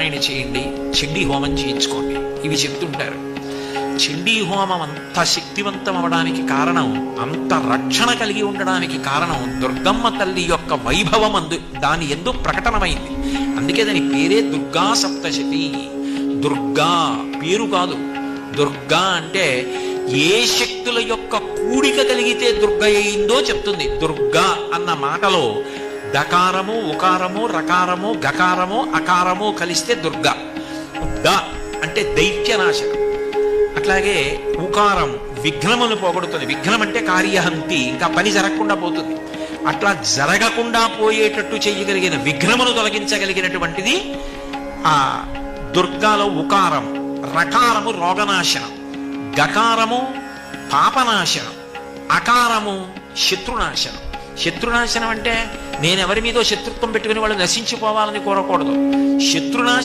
పారాయణ చేయండి, చండీ హోమం చేయించుకోండి, ఇవి చెప్తుంటారు. చండీ హోమం అంత శక్తివంతం అవడానికి కారణం, అంత రక్షణ కలిగి ఉండడానికి కారణం దుర్గమ్మ తల్లి యొక్క వైభవం దాని ఎందు ప్రకటనమైంది. అందుకే దాని పేరే దుర్గా సప్తశతి. దుర్గా పేరు కాదు, దుర్గా అంటే ఏ శక్తుల యొక్క కూడిక కలిగితే దుర్గ అయిందో చెప్తుంది. దుర్గా అన్న మాటలో దకారము, ఉకారము, రకారము, గకారము, అకారము కలిస్తే దుర్గా. ద అంటే దైత్యనాశనం. అట్లాగే ఉకారం విఘ్నమును పోగొడుతుంది. విఘ్నం అంటే కార్యహంతి, ఇంకా పని జరగకుండా పోతుంది. అట్లా జరగకుండా పోయేటట్టు చేయగలిగిన, విఘ్నమును తొలగించగలిగినటువంటిది ఆ దుర్గాలో ఉకారం. రకారము రోగనాశనం, గకారము పాపనాశనం, అకారము శత్రునాశనం. శత్రునాశనం అంటే నేనెవరి మీదో శత్రుత్వం పెట్టుకుని వాళ్ళు నశించిపోవాలని కోరకూడదు. శత్రునాశనం